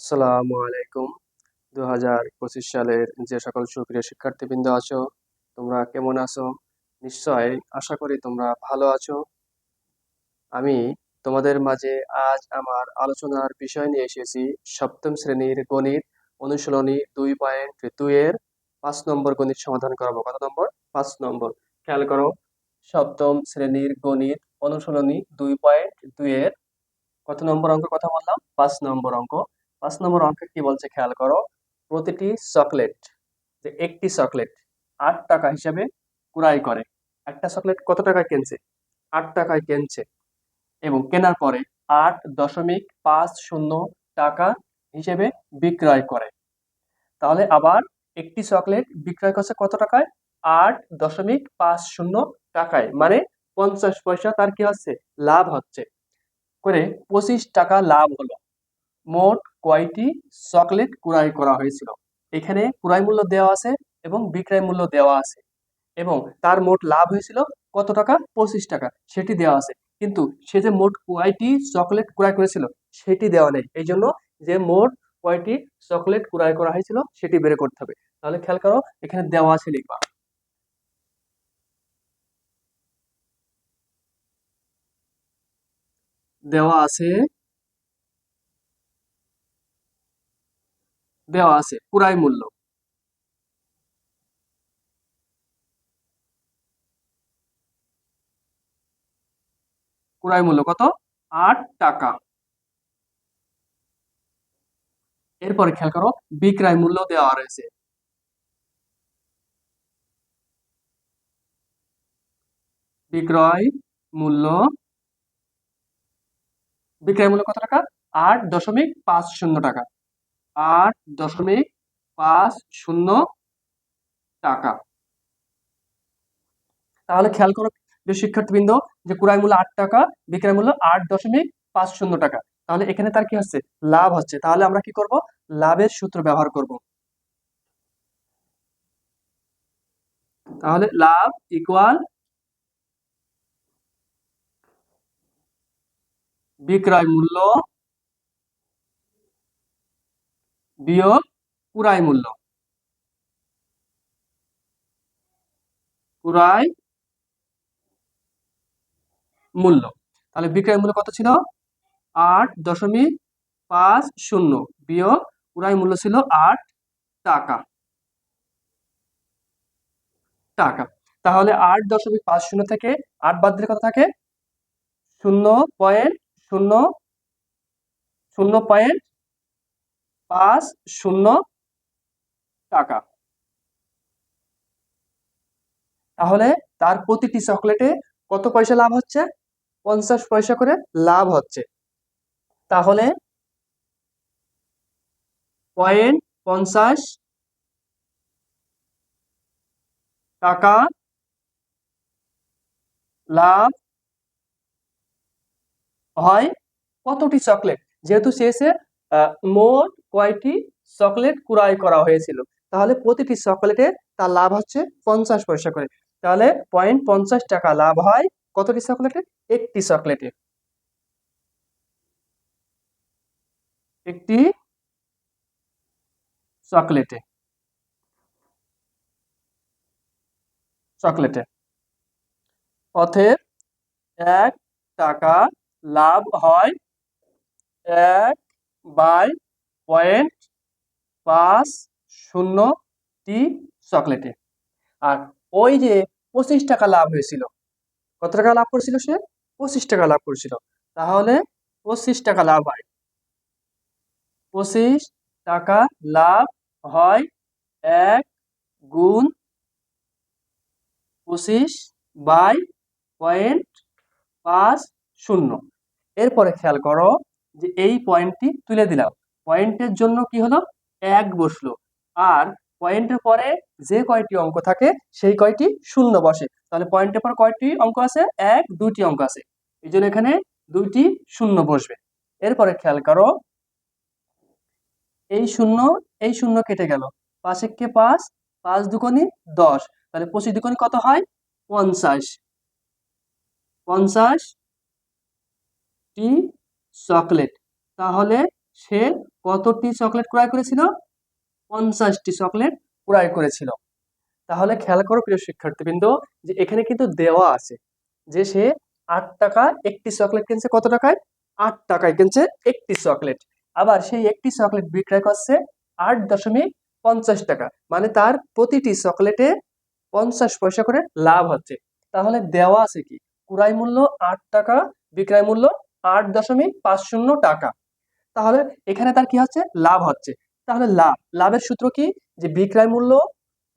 আসসালামু আলাইকুম। 2025 সালের যে সকল সুপ্রিয় শিক্ষার্থীবৃন্দ আছো, তোমরা কেমন আছো? নিশ্চয় আশা করি তোমরা ভালো আছো। আমি তোমাদের মাঝে আজ আমার আলোচনার বিষয় নিয়ে এসেছি সপ্তম শ্রেণীর গণিত অনুশীলনী 2.2 এর 5 নম্বর গণিত সমাধান করাবো। কত নম্বর? 5 নম্বর। খেয়াল করো, সপ্তম শ্রেণীর গণিত অনুশীলনী 2.2 এর কত নম্বর অঙ্ক কথা বললাম? 5 নম্বর অঙ্ক। 5 নম্বর অঙ্কে কি বলছে খেয়াল করো। প্রতিটি চকলেট, যে একটি চকলেট 8 টাকা হিসেবে ক্রয় করে। একটা চকলেট কত টাকায় কিনছে? 8 টাকায় কিনছে এবং কেনার পরে 8.50 টাকা হিসেবে বিক্রয় করে। তাহলে আবার একটি চকলেট বিক্রয় করছে কত টাকায়? 8.50 টাকায়, মানে 50 পয়সা তার কি হচ্ছে? লাভ হচ্ছে। করে 25 টাকা লাভ হলো। মোট কয়টি চকলেট ক্রয় করা হয়েছিল? এখানে ক্রয় মূল্য দেওয়া আছে এবং বিক্রয় মূল্য দেওয়া আছে এবং তার মোট লাভ হয়েছিল কত টাকা? 25 টাকা, সেটি দেওয়া আছে। কিন্তু সে যে মোট কয়টি চকলেট ক্রয় করেছিল সেটি দেওয়া নেই। এই জন্য যে মোট কয়টি চকলেট ক্রয় করা হয়েছিল সেটি বের করতে হবে। তাহলে খেয়াল করো, এখানে দেওয়া আছে লিখবা। দেওয়া আছে, দেওয়া আছে ক্রয় মূল্য। ক্রয় মূল্য কত? 8 টাকা। এরপরে খেয়াল করো, বিক্রয় মূল্য দেওয়া রয়েছে। বিক্রয় মূল্য, বিক্রয় মূল্য কত টাকা? 8.50 টাকা। 8.50 টাকা। তাহলে খেয়াল করো যে শিক্ষার্থীবৃন্দ, যে ক্রয় মূল্য 8 টাকা, বিক্রয় মূল্য 8.50 টাকা। তাহলে এখানে তার কি হচ্ছে? লাভ হচ্ছে। তাহলে আমরা কি করব? লাভের সূত্র ব্যবহার করব। তাহলে লাভ ইকুয়াল বিক্রয় মূল্য বিয়োগ ক্রয় মূল্য। ক্রয় মূল্য। তাহলে বিক্রয় মূল্য কত ছিল? 8.50 বিয়োগ ক্রয় মূল্য ছিল 8 টাকা। টাকা। তাহলে 8.50 থেকে 8 বাদ দিলে কত থাকে? 0.0050 টাকা। তাহলে তার প্রতিটি চকলেটে কত পয়সা লাভ হচ্ছে? 50 পয়সা করে লাভ হচ্ছে। তাহলে 0.50 টাকা লাভ হয় কতটি চকলেট? যেহেতু চেয়েছে মোট কয়টি চকলেট ক্রয় করা হয়েছিল, তাহলে প্রতিটি চকলেটে তার লাভ হচ্ছে 50 পয়সা করে। তাহলে 0.50 টাকা লাভ হয় কতটি চকলেটে? একটি চকলেটে। একটি চকলেটে। চকলেটে অতএব 1 টাকা লাভ হয় 1/50 চকলেটে। আর ওই যে 25 টাকা লাভ হয়েছিল, কত টাকা লাভ করেছিল সে? 25 টাকা লাভ করেছিল। তাহলে 25 টাকা লাভ হয়। 25 টাকা লাভ হয় 1 গুণ 25/50। এরপরে খেয়াল করো যে এই পয়েন্টটি তুলে দিলাম। পয়েন্টের জন্য কি হলো? 1 বসলো। আর পয়েন্টের পরে যে কয়টি অঙ্ক থাকে সেই কয়টি শূন্য বসে। তাহলে পয়েন্টের পর কয়টি অঙ্ক আছে? 1, 2টি অঙ্ক আছে। এই জন্য এখানে 2টি শূন্য বসবে। এরপরে খেয়াল করো, এই শূন্য এই শূন্য কেটে গেল। 5 একে 5, 5 দুগুণে 10। তাহলে 25 দুগুণে কত হয়? 50। 50 টি চকলেট। তাহলে সে কতটি চকলেট ক্রয় করেছিল? 50টি চকলেট ক্রয় করেছিল। তাহলে খেয়াল করো প্রিয় শিক্ষার্থীবৃন্দ, যে এখানে কিন্তু দেওয়া আছে যে সে 8 টাকা একটি চকলেট কিনছে। কত টাকায়? 8 টাকায় কিনছে একটি চকলেট। আবার সেই একটি চকলেট বিক্রয় করছে 8.50 টাকা, মানে তার প্রতিটি চকলেটে 50 পয়সা করে লাভ হচ্ছে। তাহলে দেওয়া আছে কি? ক্রয় মূল্য 8 টাকা, বিক্রয় মূল্য 8.50 টাকা। তাহলে এখানে তার কি হচ্ছে? লাভ হচ্ছে। তাহলে লাভের সূত্র কি? যে বিক্রয় মূল্য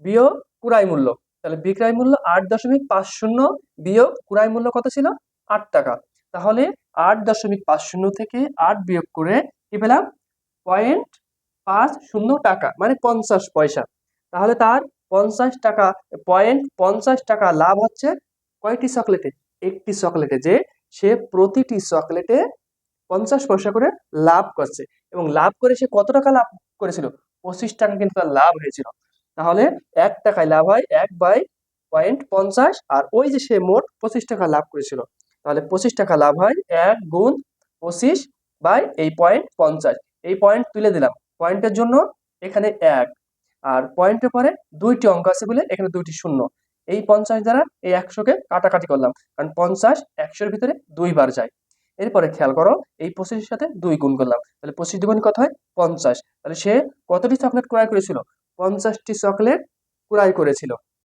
বিয়োগ ক্রয় মূল্য। তাহলে বিক্রয় মূল্য 8.50 বিয়োগ ক্রয় মূল্য কত ছিল? 8 টাকা। তাহলে 8.50 থেকে 8 বিয়োগ করে কি পেলাম? 0.50 টাকা, মানে 50 পয়সা। তাহলে তার 50 টাকা, 0.50 টাকা লাভ হচ্ছে কয়টি চকলেটে? একটি চকলেটে, যে সে প্রতিটি চকলেটে 50 পয়সা করে লাভ করছে। এবং লাভ করে সে কত টাকা লাভ করেছিল? 25 টাকা কিন্তু তার লাভ হয়েছিল। তাহলে 1 টাকায় লাভ হয় 1 বাই 0.50, আর ওই যে সে মোট 25 টাকা লাভ করেছিল। তাহলে 25 টাকা লাভ হয় 1 গুণ 25 বাই এই 0.50। এই পয়েন্ট তুলে দিলাম। পয়েন্টের জন্য এখানে 1, আর পয়েন্টের পরে 2টি অঙ্ক আছে বলে এখানে 2টি শূন্য। এই 50 দ্বারা এই 100কে কাটাকাটি করলাম, কারণ 50 100-এর ভিতরে 2 বার যায়। এরপরে খেয়াল করো, এই 25-এর সাথে 2 গুণ করলাম, তাহলে 25 দুগুণ কত হয়? 50। তাহলে সে কতটি চকলেট ক্রয় করেছিল? 50টি চকলেট ক্রয় করেছিল।